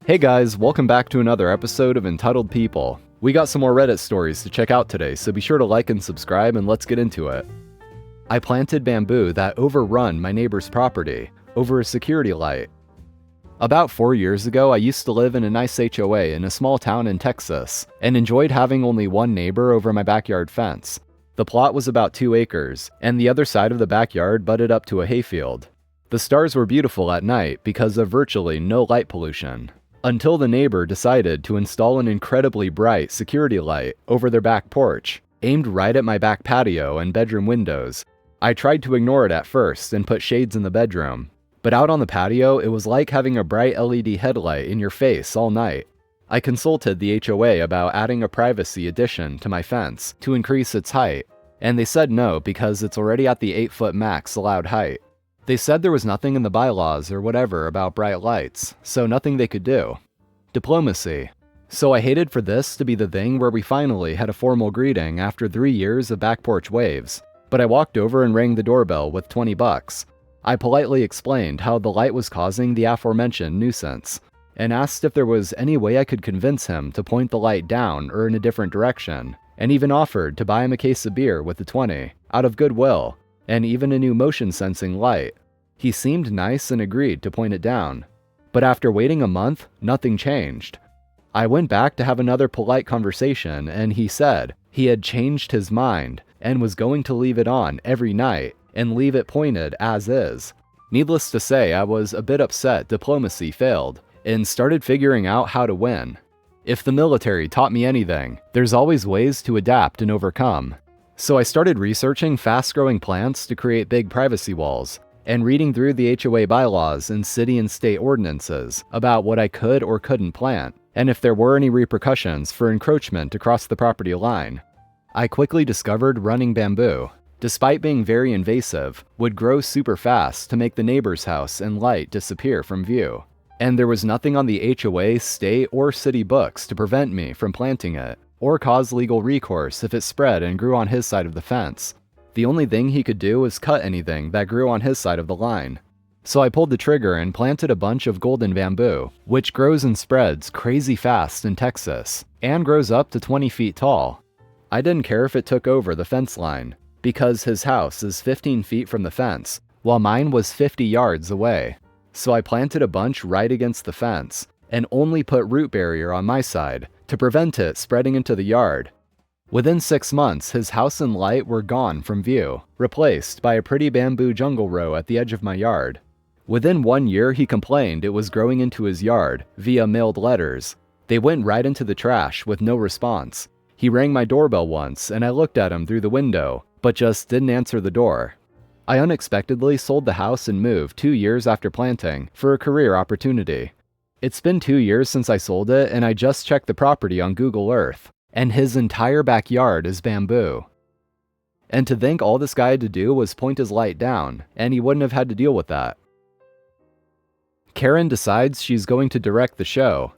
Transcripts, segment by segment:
Hey guys, welcome back to another episode of Entitled People. We got some more Reddit stories to check out today, so be sure to like and subscribe and let's get into it. I planted bamboo that overrun my neighbor's property over a security light. About 4 years ago, I used to live in a nice HOA in a small town in Texas and enjoyed having only one neighbor over my backyard fence. The plot was about 2 acres, and the other side of the backyard butted up to a hayfield. The stars were beautiful at night because of virtually no light pollution. Until the neighbor decided to install an incredibly bright security light over their back porch, aimed right at my back patio and bedroom windows. I tried to ignore it at first and put shades in the bedroom, but out on the patio, it was like having a bright LED headlight in your face all night. I consulted the HOA about adding a privacy addition to my fence to increase its height, and they said no because it's already at the 8-foot max allowed height. They said there was nothing in the bylaws or whatever about bright lights, so nothing they could do. Diplomacy. So I hated for this to be the thing where we finally had a formal greeting after 3 years of back porch waves, but I walked over and rang the doorbell with $20. I politely explained how the light was causing the aforementioned nuisance, and asked if there was any way I could convince him to point the light down or in a different direction, and even offered to buy him a case of beer with the 20, out of goodwill, and even a new motion-sensing light. He seemed nice and agreed to point it down. But after waiting a month, nothing changed. I went back to have another polite conversation, and he said he had changed his mind and was going to leave it on every night and leave it pointed as is. Needless to say, I was a bit upset diplomacy failed and started figuring out how to win. If the military taught me anything, there's always ways to adapt and overcome. So I started researching fast-growing plants to create big privacy walls, and reading through the HOA bylaws and city and state ordinances about what I could or couldn't plant, and if there were any repercussions for encroachment across the property line. I quickly discovered running bamboo, despite being very invasive, would grow super fast to make the neighbor's house and light disappear from view. And there was nothing on the HOA, state, or city books to prevent me from planting it, or cause legal recourse if it spread and grew on his side of the fence. The only thing he could do was cut anything that grew on his side of the line. So I pulled the trigger and planted a bunch of golden bamboo, which grows and spreads crazy fast in Texas, and grows up to 20 feet tall. I didn't care if it took over the fence line, because his house is 15 feet from the fence, while mine was 50 yards away. So I planted a bunch right against the fence, and only put root barrier on my side, to prevent it spreading into the yard. Within 6 months, his house and light were gone from view, replaced by a pretty bamboo jungle row at the edge of my yard. Within 1 year, he complained it was growing into his yard via mailed letters. They went right into the trash with no response. He rang my doorbell once, and I looked at him through the window, but just didn't answer the door. I unexpectedly sold the house and moved 2 years after planting for a career opportunity. It's been 2 years since I sold it, and I just checked the property on Google Earth, and his entire backyard is bamboo. And to think all this guy had to do was point his light down, and he wouldn't have had to deal with that. Karen decides she's going to direct the show.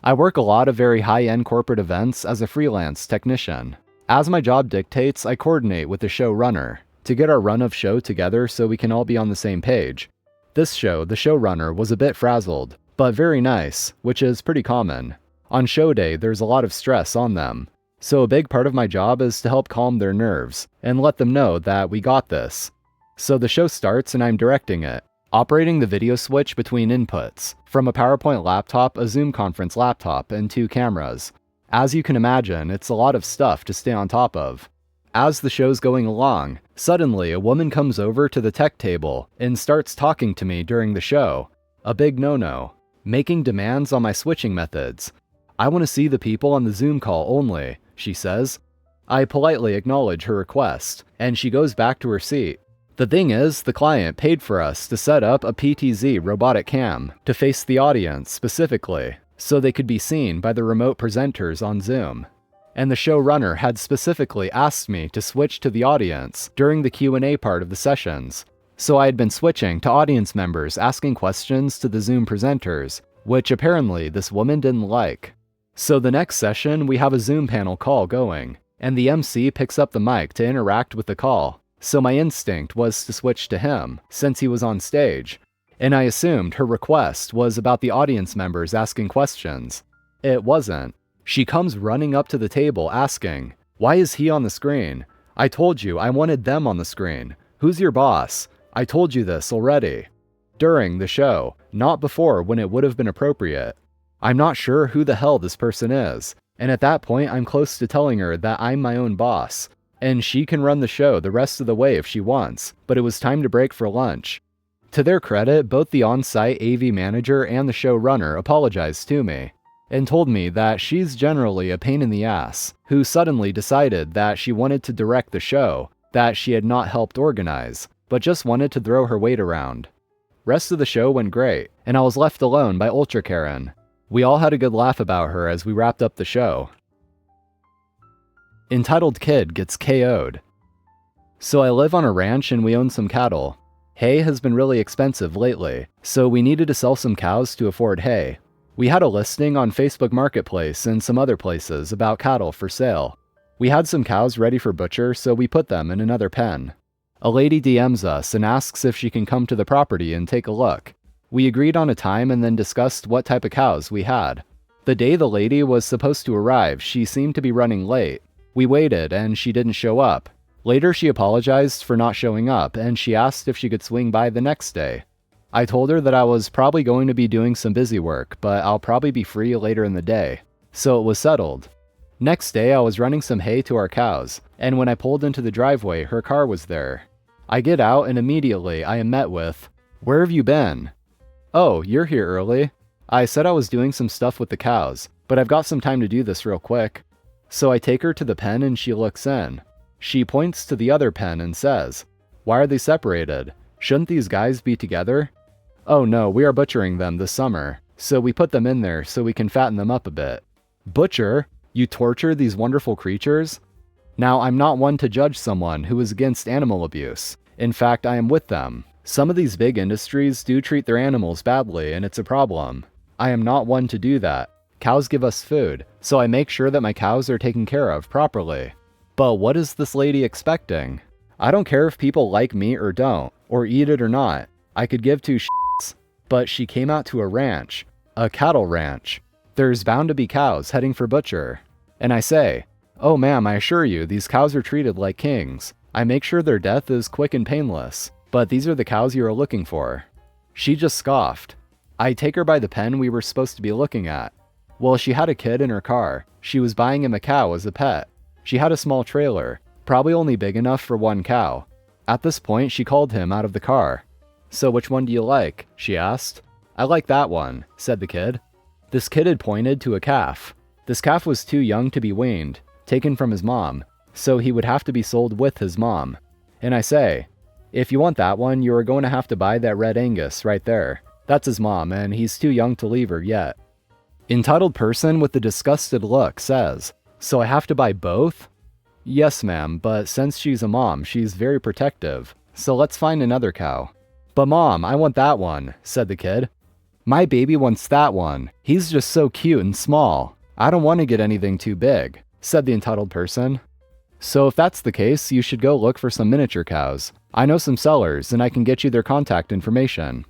I work a lot of very high-end corporate events as a freelance technician. As my job dictates, I coordinate with the showrunner to get our run of show together so we can all be on the same page. This show, the showrunner was a bit frazzled, but very nice, which is pretty common. On show day, there's a lot of stress on them, so a big part of my job is to help calm their nerves and let them know that we got this. So the show starts and I'm directing it, operating the video switch between inputs, from a PowerPoint laptop, a Zoom conference laptop, and 2 cameras. As you can imagine, it's a lot of stuff to stay on top of. As the show's going along, suddenly a woman comes over to the tech table and starts talking to me during the show. A big no-no. Making demands on my switching methods. I want to see the people on the Zoom call only, she says. I politely acknowledge her request, and she goes back to her seat. The thing is, the client paid for us to set up a PTZ robotic cam to face the audience specifically, so they could be seen by the remote presenters on Zoom. And the showrunner had specifically asked me to switch to the audience during the Q&A part of the sessions. So I had been switching to audience members asking questions to the Zoom presenters, which apparently this woman didn't like. So the next session, we have a Zoom panel call going, and the MC picks up the mic to interact with the call. So my instinct was to switch to him, since he was on stage. and I assumed her request was about the audience members asking questions. It wasn't. She comes running up to the table asking, "Why is he on the screen? I told you I wanted them on the screen. Who's your boss? I told you this already." During the show, not before when it would have been appropriate. I'm not sure who the hell this person is, and at that point I'm close to telling her that I'm my own boss, and she can run the show the rest of the way if she wants, but it was time to break for lunch. To their credit, both the on-site AV manager and the showrunner apologized to me, and told me that she's generally a pain in the ass, who suddenly decided that she wanted to direct the show that she had not helped organize, but just wanted to throw her weight around. Rest of the show went great, and I was left alone by Ultra Karen. We all had a good laugh about her as we wrapped up the show. Entitled kid gets KO'd. So I live on a ranch and we own some cattle. Hay has been really expensive lately, so we needed to sell some cows to afford hay. We had a listing on Facebook Marketplace and some other places about cattle for sale. We had some cows ready for butcher, so we put them in another pen. A lady DMs us and asks if she can come to the property and take a look. We agreed on a time and then discussed what type of cows we had. The day the lady was supposed to arrive, she seemed to be running late. We waited and she didn't show up. Later she apologized for not showing up and she asked if she could swing by the next day. I told her that I was probably going to be doing some busy work, but I'll probably be free later in the day. So it was settled. Next day I was running some hay to our cows, and when I pulled into the driveway, her car was there. I get out and immediately I am met with, "Where have you been?" "Oh, you're here early." I said I was doing some stuff with the cows, but I've got some time to do this real quick. So I take her to the pen and she looks in. She points to the other pen and says, "Why are they separated? Shouldn't these guys be together?" "Oh no, we are butchering them this summer, so we put them in there so we can fatten them up a bit." "Butcher? You torture these wonderful creatures?" Now, I'm not one to judge someone who is against animal abuse. In fact, I am with them. Some of these big industries do treat their animals badly, and it's a problem. I am not one to do that. Cows give us food, so I make sure that my cows are taken care of properly. But what is this lady expecting? I don't care if people like meat or don't, or eat it or not. I could give two shits. But she came out to a ranch, a cattle ranch. There's bound to be cows heading for butcher. And I say, "Oh ma'am, I assure you, these cows are treated like kings. I make sure their death is quick and painless, but these are the cows you are looking for." She just scoffed. I take her by the pen we were supposed to be looking at. Well, she had a kid in her car. She was buying him a cow as a pet. She had a small trailer, probably only big enough for one cow. At this point, she called him out of the car. "So which one do you like?" she asked. "I like that one," said the kid. This kid had pointed to a calf. This calf was too young to be weaned, taken from his mom, so he would have to be sold with his mom. And I say, "If you want that one, you are going to have to buy that red Angus right there. That's his mom, and he's too young to leave her yet." Entitled person with the disgusted look says, "So I have to buy both?" "Yes, ma'am, but since she's a mom, she's very protective. So let's find another cow." "But mom, I want that one," said the kid. "My baby wants that one. He's just so cute and small. I don't want to get anything too big," said the entitled person. "So if that's the case, you should go look for some miniature cows. I know some sellers, and I can get you their contact information."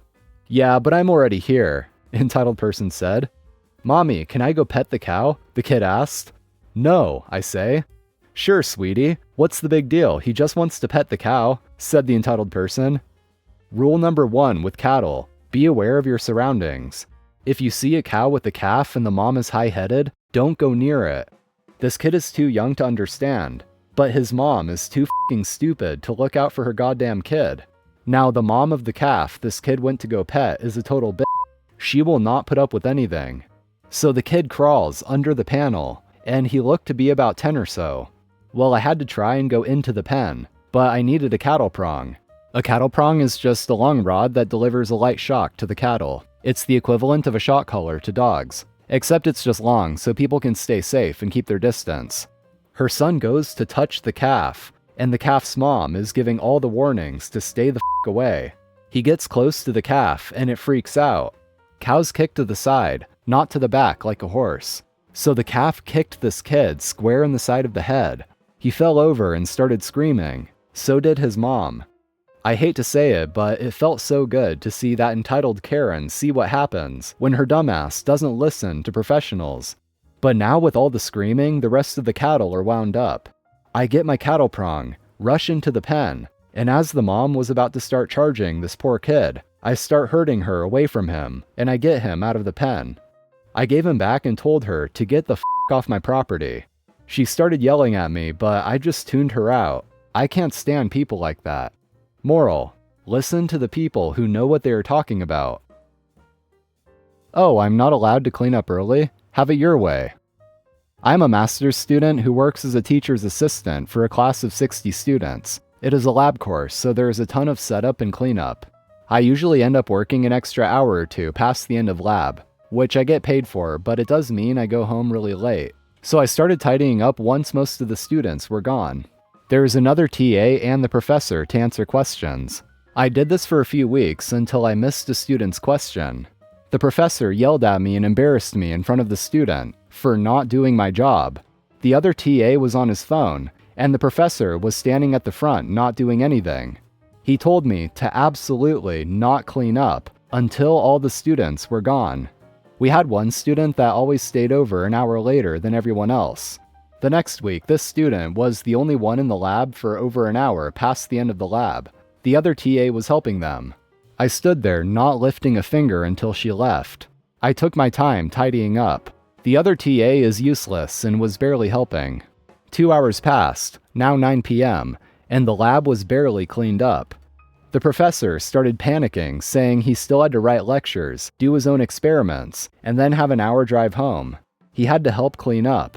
"Yeah, but I'm already here," entitled person said. "Mommy, can I go pet the cow?" the kid asked. "No," I say. "Sure, sweetie. What's the big deal? He just wants to pet the cow," said the entitled person. Rule number 1 with cattle: be aware of your surroundings. If you see a cow with a calf and the mom is high-headed, don't go near it. This kid is too young to understand, but his mom is too f***ing stupid to look out for her goddamn kid. Now, the mom of the calf this kid went to go pet is a total bitch. She will not put up with anything. So the kid crawls under the panel, and he looked to be about 10 or so. Well, I had to try and go into the pen, but I needed a cattle prong. A cattle prong is just a long rod that delivers a light shock to the cattle. It's the equivalent of a shock collar to dogs, except it's just long so people can stay safe and keep their distance. Her son goes to touch the calf, and the calf's mom is giving all the warnings to stay the f*** away. He gets close to the calf, and it freaks out. Cows kick to the side, not to the back like a horse. So the calf kicked this kid square in the side of the head. He fell over and started screaming. So did his mom. I hate to say it, but it felt so good to see that entitled Karen see what happens when her dumbass doesn't listen to professionals. But now with all the screaming, the rest of the cattle are wound up. I get my cattle prong, rush into the pen, and as the mom was about to start charging this poor kid, I start herding her away from him, and I get him out of the pen. I gave him back and told her to get the f*** off my property. She started yelling at me, but I just tuned her out. I can't stand people like that. Moral: listen to the people who know what they are talking about. Oh, I'm not allowed to clean up early? Have it your way. I'm a master's student who works as a teacher's assistant for a class of 60 students. It is a lab course, so there is a ton of setup and cleanup. I usually end up working an extra hour or two past the end of lab, which I get paid for, but it does mean I go home really late. So I started tidying up once most of the students were gone. There is another TA and the professor to answer questions. I did this for a few weeks until I missed a student's question. The professor yelled at me and embarrassed me in front of the student for not doing my job. The other TA was on his phone, and the professor was standing at the front not doing anything. He told me to absolutely not clean up until all the students were gone. We had one student that always stayed over an hour later than everyone else. The next week, this student was the only one in the lab for over an hour past the end of the lab. The other TA was helping them. I stood there not lifting a finger until she left. I took my time tidying up. The other TA is useless and was barely helping. 2 hours passed, now 9 p.m., and the lab was barely cleaned up. The professor started panicking, saying he still had to write lectures, do his own experiments, and then have an hour drive home. He had to help clean up.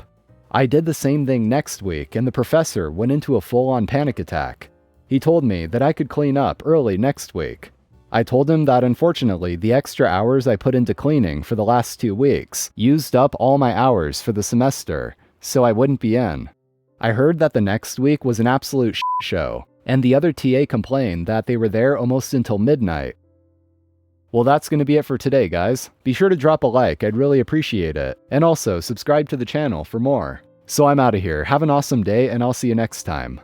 I did the same thing next week, and the professor went into a full-on panic attack. He told me that I could clean up early next week. I told him that unfortunately the extra hours I put into cleaning for the last 2 weeks used up all my hours for the semester, so I wouldn't be in. I heard that the next week was an absolute show, and the other TA complained that they were there almost until midnight. Well, that's going to be it for today, guys. Be sure to drop a like, I'd really appreciate it, and also subscribe to the channel for more. So I'm out of here. Have an awesome day, and I'll see you next time.